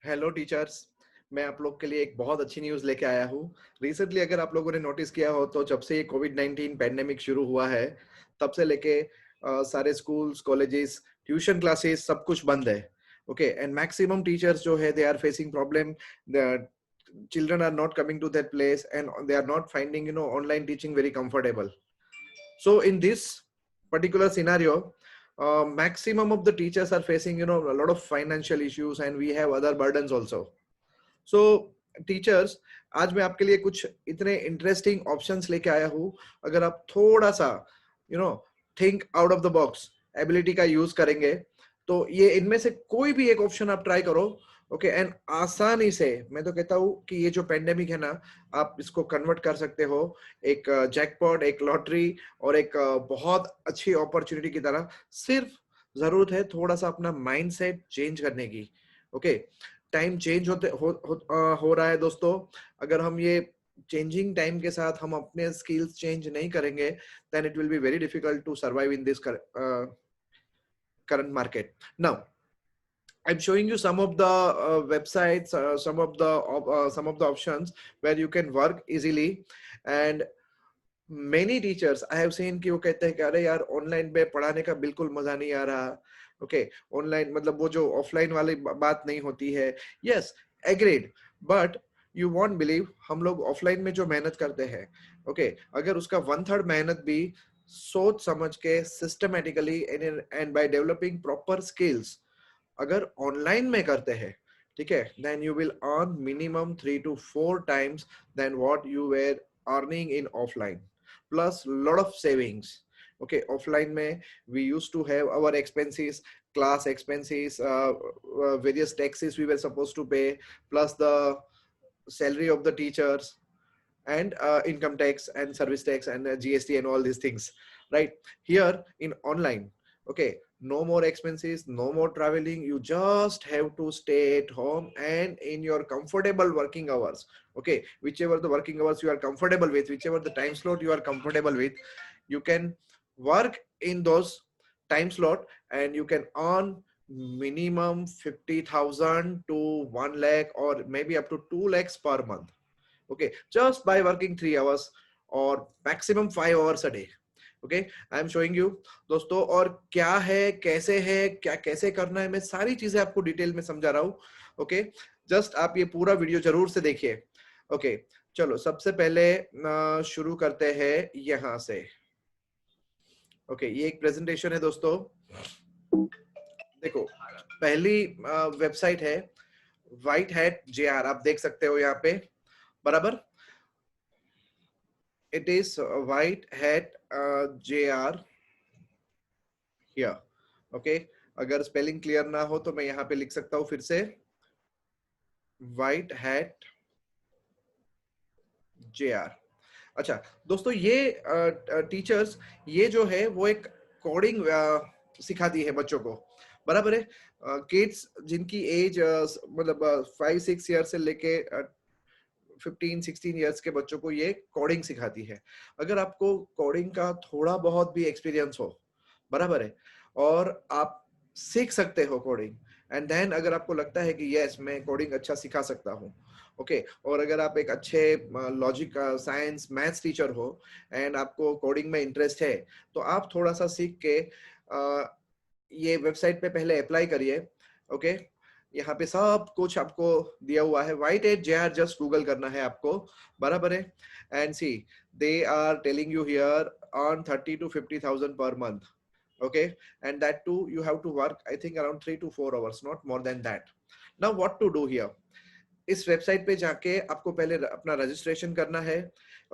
Hello teachers. मैं आप लोग के लिए एक बहुत अच्छी न्यूज़ लेके आया हूँ। रिसेंटली अगर आप लोगों ने नोटिस किया हो तो जब से ये कोविड-19 पैंडेमिक शुरू हुआ है, तब से लेके सारे स्कूल्स, कॉलेजेस, ट्यूशन क्लासेस सब कुछ बंद है। ओके एंड मैक्सिमम टीचर्स जो है they are facing problem. The children are not coming to that place and they are not finding online teaching very comfortable. So in this particular scenario, maximum of the teachers are facing a lot of financial issues and we have other burdens also. So teachers, आज मैं आपके लिए कुछ इतने interesting options लेके आया हूँ. अगर आप थोड़ा सा you know think out of the box ability का यूज करेंगे तो ये इनमें से कोई भी एक ऑप्शन आप ट्राई करो. ओके एंड आसानी से मैं तो कहता हूँ कि ये जो पेंडेमिक है ना, आप इसको कन्वर्ट कर सकते हो एक जैकपॉट, एक लॉटरी और एक बहुत अच्छी अपॉर्चुनिटी की तरह. सिर्फ जरूरत है थोड़ा सा अपना माइंडसेट चेंज करने की. ओके टाइम चेंज हो रहा है दोस्तों. अगर हम ये चेंजिंग टाइम के साथ हम अपने स्किल्स चेंज नहीं करेंगे then it will be very difficult to survive in this current market. Now I'm showing you some of the websites, some of the options where you can work easily. And many teachers I have seen कि वो कहते हैं कि अरे यार online पे पढ़ाने का बिल्कुल मजा नहीं आ रहा. ओके ऑनलाइन मतलब वो जो ऑफलाइन वाली बात नहीं होती है. Yes agreed, but you won't believe हम लोग ऑफलाइन में जो मेहनत करते हैं, ओके अगर उसका 1/3 मेहनत भी सोच समझ के systematically and by developing proper skills अगर ऑनलाइन में करते हैं, ठीक है, then you will earn minimum 3 to 4 times than what you were earning in offline, plus lot of savings. Okay, offline mein we used to have our expenses, class expenses, various taxes we were supposed to pay, plus the salary of the teachers and income tax and service tax and GST and all these things, right? Here in online, okay, no more expenses, no more traveling. You just have to stay at home and in your comfortable working hours. Okay, whichever the working hours you are comfortable with, whichever the time slot you are comfortable with, you can work in those time slot and you can earn minimum 50,000 to 1 lakh or maybe up to 2 lakhs per month. Okay, just by working 3 hours or maximum 5 hours a day. Okay I am showing you दोस्तों. और क्या है, कैसे है, क्या कैसे करना है, मैं सारी चीजें आपको डिटेल में समझा रहा हूँ. ओके जस्ट आप ये पूरा वीडियो जरूर से देखिए. ओके चलो सबसे पहले शुरू करते हैं यहां से. ओके ये एक प्रेजेंटेशन है दोस्तों. देखो पहली वेबसाइट है व्हाइट हैट JR. आप देख सकते हो यहाँ पे बराबर. It is white hat JR here. Okay, अगर स्पेलिंग क्लियर ना हो तो मैं यहाँ पे लिख सकता हूँ फिर से white hat JR. अच्छा दोस्तों ये टीचर्स ये जो है वो एक कोडिंग सिखाती है बच्चों को, बराबर है. किड्स जिनकी एज मतलब 5-6 ईयर से लेके 15-16 ईयर्स के बच्चों को ये कोडिंग सिखाती है. अगर आपको कोडिंग का थोड़ा बहुत भी एक्सपीरियंस हो, बराबर है, और आप सीख सकते हो कोडिंग एंड देन अगर आपको लगता है कि यस मैं कोडिंग अच्छा सिखा सकता हूँ, ओके और अगर आप एक अच्छे लॉजिक साइंस मैथ्स टीचर हो एंड आपको कोडिंग में इंटरेस्ट है तो आप थोड़ा सा सीख के ये वेबसाइट पे पहले अप्लाई करिए. ओके यहाँ पे सब कुछ आपको दिया हुआ है. WhiteHat JR just Google करना है आपको, बराबर है. And see they are telling you here earn 30 to 50,000 per month. Okay, and that too you have to work I think around 3 to 4 hours, not more than that. Now what to do here? इस website पे जाके आपको पहले अपना registration करना है.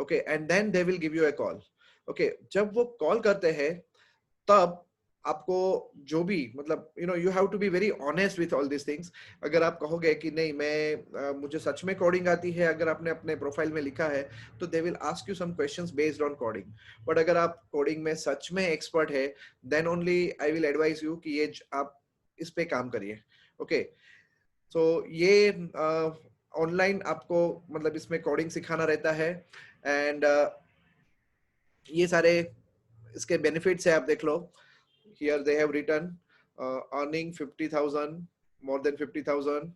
Okay and then they will give you a call. Okay जब वो कॉल करते हैं तब आपको जो भी मतलब you have to be very honest with all this things. अगर आप कहोगे कि नहीं मैं मुझे सच में कोडिंग आती है, अगर आपने अपने प्रोफाइल में लिखा है तो they will ask you some questions based on coding. But अगर आप कोडिंग में सच में एक्सपर्ट है then only I will advise you कि ये आप इस पे काम करिए. ओके सो ये ऑनलाइन आपको मतलब इसमें कोडिंग सिखाना रहता है एंड ये सारे इसके बेनिफिट्स है, आप देख लो. Here they have written earning 50,000, more than 50,000,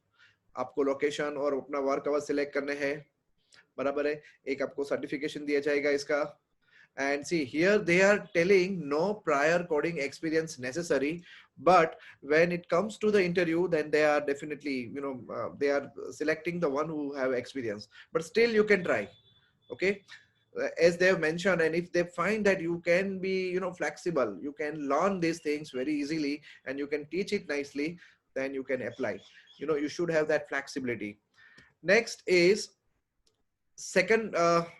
आपको लोकेशन और अपना वर्क आवर सिलेक्ट करने हैं, बराबर है। एक आपको सर्टिफिकेशन दिया जाएगा इसका। And see here they are telling no prior coding experience necessary, but when it comes to the interview then they are definitely, they are selecting the one who have experience, but still you can try. Okay. As they have mentioned, and if they find that you can be, flexible, you can learn these things very easily and you can teach it nicely, then you can apply. You should have that flexibility. Next is second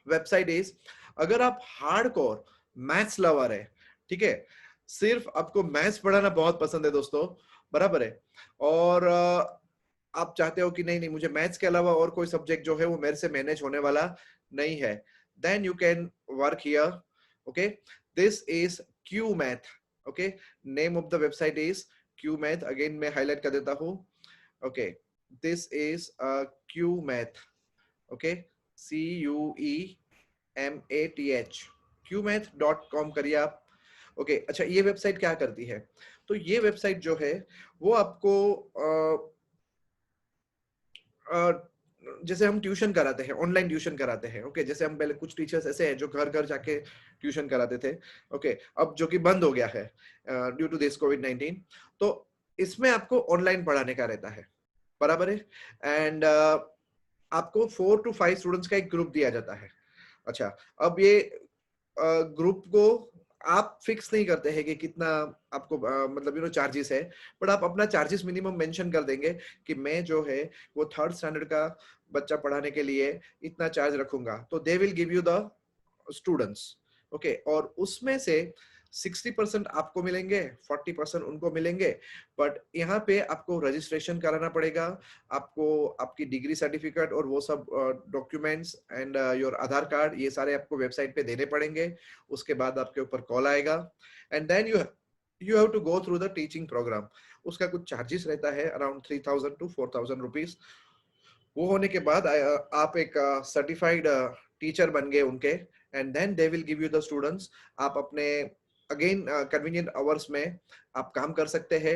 website is, अगर आप hardcore maths lover है, ठीक है, सिर्फ आपको maths पढ़ाना बहुत पसंद है दोस्तों, बराबर है, और आप चाहते हो कि नहीं नहीं मुझे मैथ्स के अलावा और कोई सब्जेक्ट जो है वो मेरे से मैनेज होने वाला नहीं है, then you can work here. Okay, this is Cuemath. Okay, name of the website is Cuemath. Again मैं हाईलाइट कर देता हूं. Okay, this is Cuemath. Okay, CUEMATH, qmath.com करिए आप. ओके, अच्छा ये वेबसाइट क्या करती है? तो ये वेबसाइट जो है वो आपको जैसे हम ट्यूशन कराते हैं, ऑनलाइन ट्यूशन कराते हैं. ओके, जैसे हम पहले कुछ टीचर्स ऐसे हैं जो घर घर जाके ट्यूशन कराते थे. ओके, अब जो कि बंद हो गया है ड्यू टू दिस कोविड-19. तो इसमें आपको ऑनलाइन पढ़ाने का रहता है, बराबर है. एंड आपको 4 to 5 स्टूडेंट्स का एक ग्रुप दिया जाता है. अच्छा, अब ये ग्रुप को आप फिक्स नहीं करते हैं कि कितना आपको मतलब चार्जेस है, बट आप अपना चार्जेस मिनिमम मेंशन कर देंगे कि मैं जो है वो 3rd स्टैंडर्ड का बच्चा पढ़ाने के लिए इतना चार्ज रखूंगा. तो they will give you the students. Okay, और उसमें से 60% आपको मिलेंगे, 40% उनको मिलेंगे. बट यहाँ पे आपको रजिस्ट्रेशन कराना पड़ेगा, आपको आपकी डिग्री सर्टिफिकेट और वो सब documents and your Aadhaar card, ये सारे आपको वेबसाइट पे देने पड़ेंगे. उसके बाद आपके ऊपर कॉल आएगा and then you have to go through the teaching program. उसका कुछ चार्जेस रहता है अराउंड 3000 to 4000 रुपीज. वो होने के बाद आप एक सर्टिफाइड टीचर बन गए उनके, and then they will give you the students. आप अपने अगेन कन्वीनियंट आवर्स में आप काम कर सकते हैं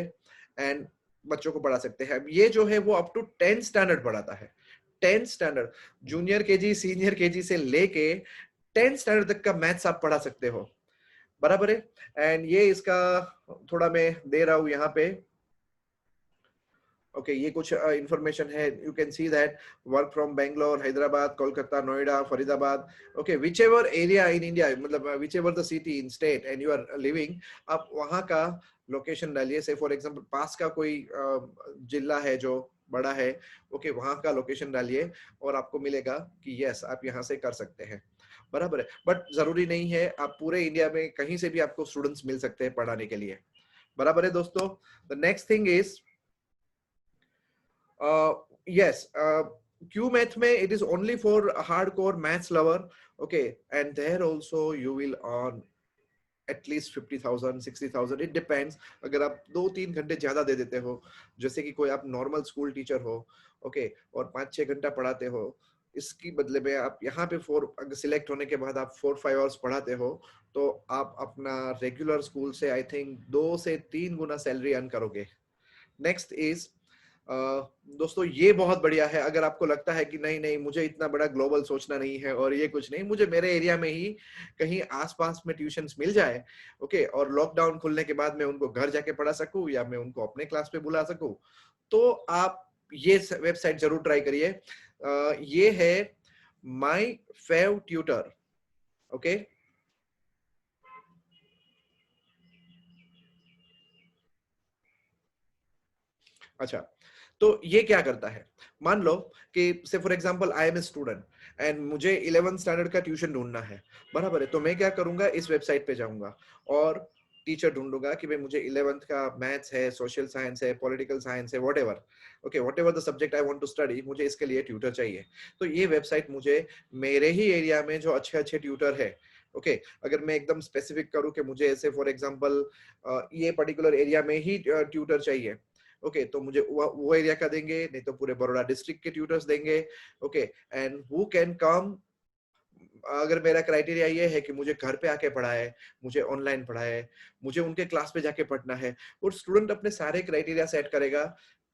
एंड बच्चों को पढ़ा सकते हैं. अब ये जो है वो अप टू 10th स्टैंडर्ड पढ़ाता है. 10th standard, junior KG, senior KG से लेके 10th स्टैंडर्ड तक का मैथ्स आप पढ़ा सकते हो, बराबर है. एंड ये इसका थोड़ा मैं दे रहा हूं यहाँ पे. ओके, ये कुछ इंफॉर्मेशन है. You can see that work from Bangalore, Hyderabad, Kolkata, Noida, Faridabad. Okay, whichever area in India, मतलब whichever the city in state and you are living, आप वहां का लोकेशन डालिए. से फॉर एग्जांपल पास का कोई जिला है जो बड़ा है, ओके, वहां का लोकेशन डालिए और आपको मिलेगा कि यस आप यहाँ से कर सकते हैं, बराबर है. बट जरूरी नहीं है, आप पूरे इंडिया में कहीं से भी आपको स्टूडेंट्स मिल सकते हैं पढ़ाने के लिए, बराबर है दोस्तों. The next thing is yes, QMath में it is only for hardcore maths lover. Okay, and there also you will earn at least 50,000 60,000, it depends. अगर आप 2-3 घंटे ज्यादा दे देते हो, जैसे कि कोई आप नॉर्मल स्कूल टीचर हो, ओके, और 5-6 घंटा पढ़ाते हो, इसकी बदले में आप यहाँ पे 4 सिलेक्ट होने के बाद आप 4-5 आवर्स पढ़ाते हो, तो आप अपना रेगुलर स्कूल से आई थिंक 2 से 3 गुना सैलरी अर्न करोगे. नेक्स्ट इज दोस्तों ये बहुत बढ़िया है. अगर आपको लगता है कि नहीं नहीं मुझे इतना बड़ा ग्लोबल सोचना नहीं है और ये कुछ नहीं, मुझे मेरे एरिया में ही कहीं आसपास में ट्यूशंस मिल जाए, ओके, और लॉकडाउन खुलने के बाद मैं उनको घर जाके पढ़ा सकूं या मैं उनको अपने क्लास पे बुला सकूं, तो आप ये वेबसाइट जरूर ट्राई करिए. ये है माई फेव ट्यूटर. ओके, अच्छा, तो ये क्या करता है? मान लो कि say for example I am a student and मुझे 11th स्टैंडर्ड का ट्यूशन ढूंढना है, बराबर है. तो मैं क्या करूंगा, इस वेबसाइट पे जाऊंगा और टीचर ढूंढूंगा कि भाई मुझे 11th का मैथ्स है, सोशल साइंस है, पॉलिटिकल साइंस है, whatever, okay, whatever the subject I want to study, मुझे इसके लिए ट्यूटर चाहिए. तो ये वेबसाइट मुझे मेरे ही एरिया में जो अच्छे अच्छे ट्यूटर है, ओके, अगर मैं एकदम स्पेसिफिक करूं कि मुझे ऐसे फॉर एग्जांपल ये पर्टिकुलर एरिया में ही ट्यूटर चाहिए, ओके, तो मुझे वो एरिया का देंगे, नहीं तो पूरे बड़ौदा डिस्ट्रिक्ट के ट्यूटर्स देंगे. Okay, and who can come, अगर मेरा क्राइटेरिया ये है कि मुझे घर पे आके पढ़ाए, मुझे ऑनलाइन पढ़ाए, मुझे उनके क्लास पे जाके पढ़ना है, और स्टूडेंट अपने सारे क्राइटेरिया सेट करेगा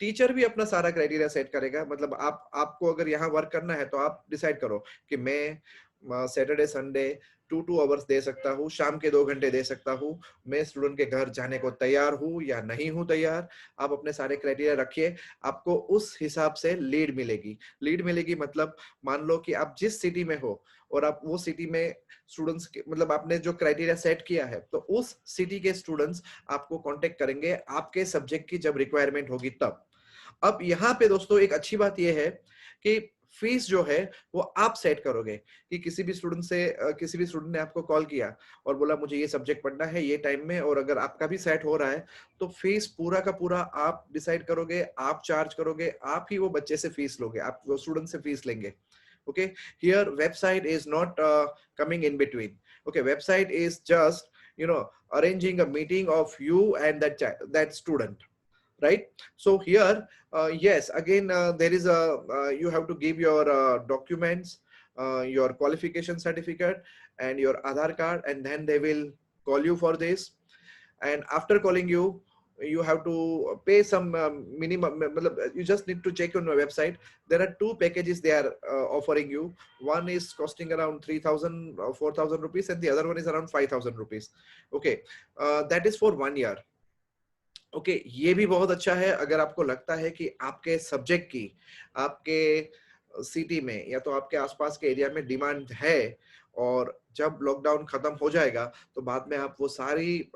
टीचर भी अपना सारा क्राइटेरिया सेट करेगा, मतलब आपको अगर यहाँ वर्क करना है तो आप डिसाइड करो कि मैं सैटरडे संडे 2 आवर्स दे सकता हूँ, शाम के 2 घंटे दे सकता हूँ, मैं स्टूडेंट के घर जाने को तैयार हूँ या नहीं हूँ तैयार। आप अपने सारे क्राइटेरिया रखिए, आपको उस हिसाब से लीड मिलेगी। लीड मिलेगी मतलब मान लो कि आप जिस सिटी में हो और आप वो सिटी में स्टूडेंट्स मतलब आपने जो क्राइटेरिया सेट किया है, तो उस सिटी के स्टूडेंट्स आपको कांटेक्ट करेंगे आपके सब्जेक्ट की जब रिक्वायरमेंट होगी तब। अब यहाँ पे दोस्तों एक अच्छी बात यह है कि फीस जो है वो आप सेट करोगे, कि किसी भी स्टूडेंट ने आपको कॉल किया और बोला मुझे ये सब्जेक्ट पढ़ना है ये टाइम में, और अगर आपका भी सेट हो रहा है तो फीस पूरा का पूरा आप डिसाइड करोगे, आप चार्ज करोगे, आप ही वो बच्चे से फीस लोगे, आप वो स्टूडेंट से फीस लेंगे। Okay, here website is not coming in between. Okay, website is just arranging a meeting of you and that student, right? So here yes, again there is a you have to give your documents, your qualification certificate and your Aadhaar card, and then they will call you for this. And after calling you, you have to pay some minimum, you just need to check on your website. There are two packages they are offering you. One is costing around 3,000 or 4,000 rupees, and the other one is around 5,000 rupees. Okay, that is for 1 year. Okay ये भी बहुत अच्छा है अगर आपको लगता है कि आपके सब्जेक्ट की आपके सिटी में या तो आपके आसपास के एरिया में डिमांड है, और जब लॉकडाउन खत्म हो जाएगा तो बाद में आप वो सारी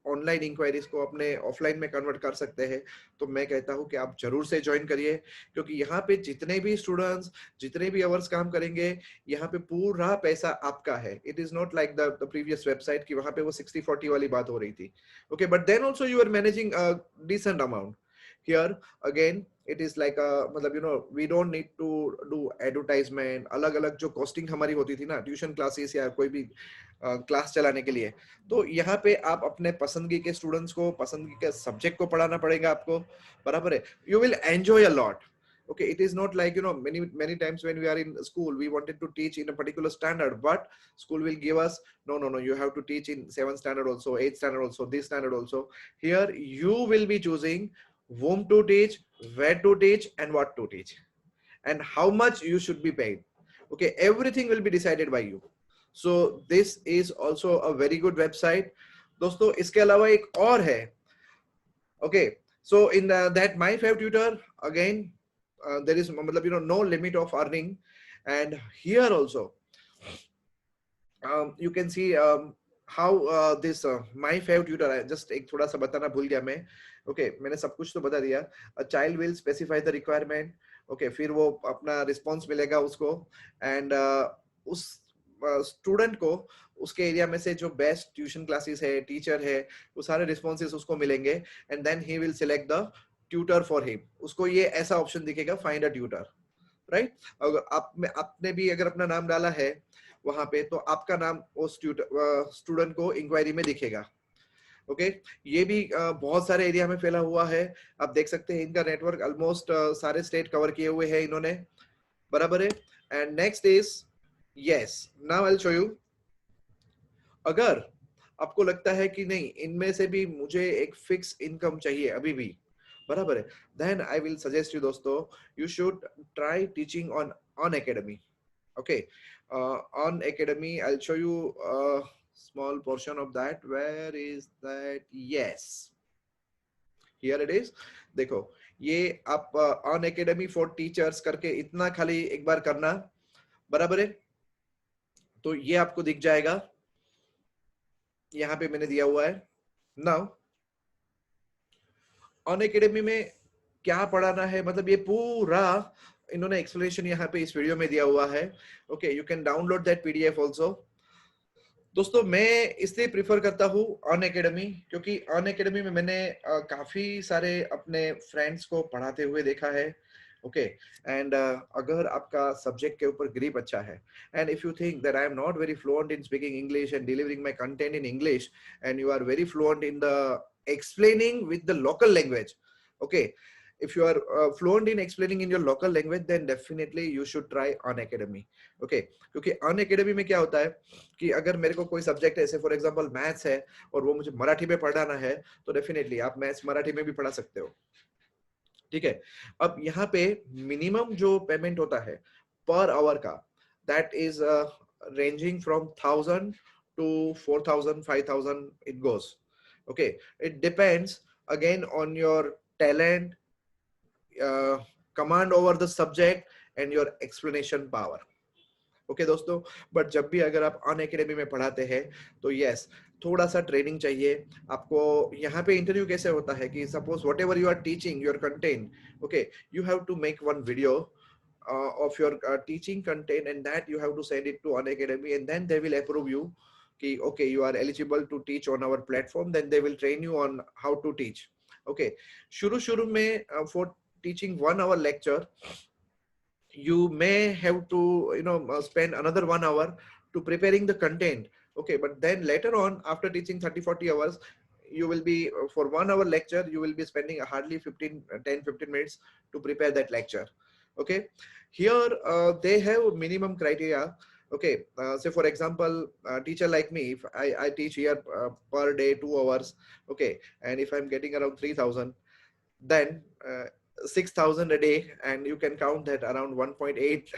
ऑनलाइन इंक्वायरीज को अपने ऑफलाइन में कन्वर्ट कर सकते हैं। तो मैं कहता हूं कि आप जरूर से ज्वाइन करिए, क्योंकि यहाँ पे जितने भी स्टूडेंट्स जितने भी आवर्स काम करेंगे, यहाँ पे पूरा पैसा आपका है। It is not like the previous website की वहां पे वो 60-40 वाली बात हो रही थी। Okay, but then also you are managing a decent amount. Here again it is like a मतलब we don't need to do advertisement। अलग अलग जो कॉस्टिंग हमारी होती थी ना ट्यूशन क्लासेस या कोई भी क्लास चलाने के लिए, तो यहाँ पे आप अपने पसंदगी के स्टूडेंट्स को पसंदगी के सब्जेक्ट को पढ़ाना पड़ेगा आपको, बराबर है। You will enjoy a lot. Okay, it is not like many times when we are in school we wanted to teach in a particular standard, but school will give us no, you have to teach in 7th standard also, 8th standard also, this standard also. Here you will be choosing whom to teach, where to teach, and what to teach, and how much you should be paid. Okay, everything will be decided by you. So this is also a very good website दोस्तों। इसके अलावा एक और है। Okay, so in that My5Tutor again there is no limit of earning, and here also you can see how this My5Tutor है। just एक थोड़ा सा बताना भूल गया मैं। okay, मैंने सब कुछ तो बता दिया। a child will specify the requirement। okay, फिर वो अपना रिस्पॉन्स मिलेगा उसको, एंड उस स्टूडेंट को उसके एरिया में से जो बेस्ट ट्यूशन क्लासेस है, टीचर है, वो सारे रिस्पॉन्सेस उसको मिलेंगे, and then he will select the tutor for him. उसको ये ऐसा ऑप्शन दिखेगा, फाइंड अ ट्यूटर, राइट। अगर आपने भी अगर अपना नाम डाला है वहां पे, तो आपका नाम उस स्टूडेंट को इंक्वायरी में दिखेगा। ओके, ये भी बहुत सारे एरिया में फैला हुआ है। आप देख सकते हैं इनका नेटवर्क ऑलमोस्ट सारे स्टेट कवर किए हुए हैं इन्होंने, बराबर है। And next is yes, now I will show you. अगर आपको लगता है कि नहीं इनमें से भी मुझे एक फिक्स इनकम चाहिए अभी भी, बराबर है, then I will suggest you दोस्तों, you should try teaching on Unacademy। okay, Unacademy, I'll show you a small portion of that। where is that? yes, here it is। देखो ये आप Unacademy for teachers करके इतना खाली एक बार करना, बराबर है, तो ये आपको दिख जाएगा। यहाँ पे मैंने दिया हुआ है। नाउ Unacademy में क्या पढ़ाना है, मतलब ये पूरा इन्होंने एक्सप्लेनेशन यहाँ पे इस वीडियो में दिया हुआ है। Okay, you can download that PDF also. दोस्तों मैं इसलिए प्रिफर करता हूँ Unacademy, क्योंकि Unacademy में मैंने काफी सारे अपने फ्रेंड्स को पढ़ाते हुए देखा है। ओके, एंड अगर आपका सब्जेक्ट के ऊपर ग्रिप अच्छा है, and if you think that I am not very fluent in speaking English and delivering my content in English, and you are very fluent in the explaining with the local language, okay, if you are fluent in explaining in your local language, then definitely you should try Unacademy। okay, क्योंकि Unacademy में क्या होता है कि अगर मेरे को कोई सब्जेक्ट है, जैसे फॉर एग्जांपल मैथ्स है, और वो मुझे मराठी में पढ़ाना है, तो डेफिनेटली आप मैथ्स मराठी में भी पढ़ा सकते हो। ठीक है। अब यहाँ पे मिनिमम जो पेमेंट होता है पर आवर का, that is ranging from 1000 to 4000 5000 it goes. Okay, it depends again on your talent, uh, command over the subject and your explanation power. Okay दोस्तों, बट जब भी अगर आप अन अकेडमी में पढ़ाते हैं तो यस, थोड़ा सा ट्रेनिंग चाहिए आपको। यहाँ पे इंटरव्यू कैसे होता है कि suppose whatever you are teaching your content, okay, you have to make one video of your teaching content, and that you have to send it to an academy, and then they will approve you कि okay, you are eligible to teach on our platform. Then they will train you on how to teach. Okay, शुरू शुरू में for teaching 1 hour lecture you may have to spend another 1 hour to preparing the content. Okay, but then later on, after teaching 30-40 hours, you will be for 1 hour lecture you will be spending hardly 15 minutes to prepare that lecture. Okay, here they have minimum criteria. Okay, say for example, teacher like me, if I teach here per day 2 hours, okay, and if I'm getting around 3000, then 6,000 a day, and you can count that around 1.8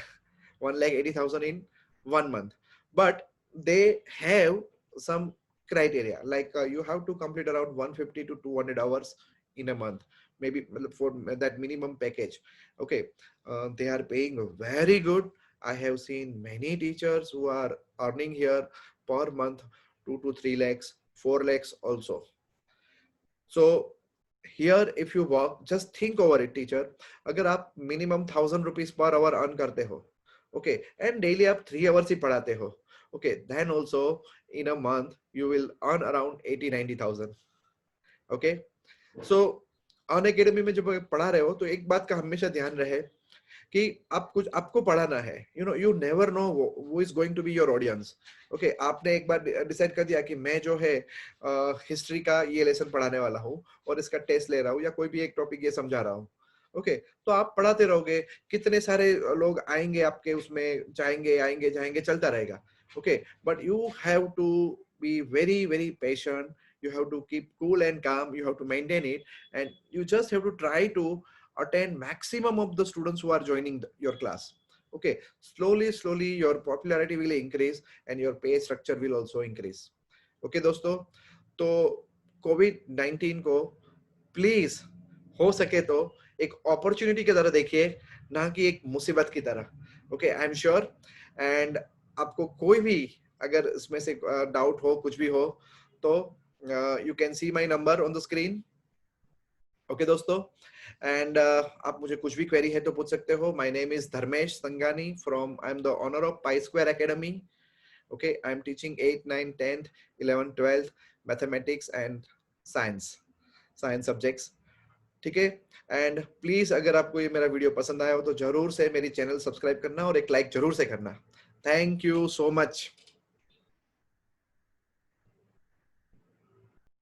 1,80,000 in 1 month. But they have some criteria like you have to complete around 150 to 200 hours in a month, maybe for that minimum package. Okay, they are paying very good. I have seen many teachers who are earning here per month 2 to 3 lakhs, 4 lakhs also. So here if you work, just think over it teacher, अगर आप minimum 1,000 rupees per hour earn करते हो, okay, and daily आप 3 hours ही पढ़ाते हो, okay, then also in a month you will earn around 80-90,000. okay, so on academy में जब पढ़ा रहे हो तो एक बात का हमेशा ध्यान रहे कि आप कुछ आपको पढ़ाना है, यू नेवर नो वो is going to be your audience. Okay, आपने एक बार डिसाइड कर दिया कि मैं जो है हिस्ट्री का ये लेसन पढ़ाने वाला हूँ और इसका टेस्ट ले रहा हूँ या कोई भी एक टॉपिक ये समझा रहा हूँ, ओके, तो आप पढ़ाते रहोगे, कितने सारे लोग आएंगे आपके उसमें, जाएंगे आएंगे जाएंगे, चलता रहेगा। Okay, but you have to be very very patient, you have to keep cool and calm, you have to maintain it, and you just have to try to attend maximum of the students who are joining your class. Okay, slowly your popularity will increase and your pay structure will also increase. Okay दोस्तों, तो कोविड-19 को please हो सके तो एक opportunity की तरह देखिए, ना कि एक मुसीबत की तरह। Okay, I am sure, and आपको कोई भी अगर इसमें से डाउट हो, कुछ भी हो, तो you can see my number on the screen. Okay दोस्तों, एंड आप मुझे कुछ भी क्वेरी है तो पूछ सकते हो। My name is Dharmesh Sangani from, I am the owner of pi square academy. Okay, I am teaching 8, 9, 10, 11, 12 mathematics and science subjects. ठीक है, एंड प्लीज अगर आपको ये मेरा वीडियो पसंद आया हो तो जरूर से मेरी चैनल सब्सक्राइब करना और एक लाइक जरूर से करना। Thank you so much.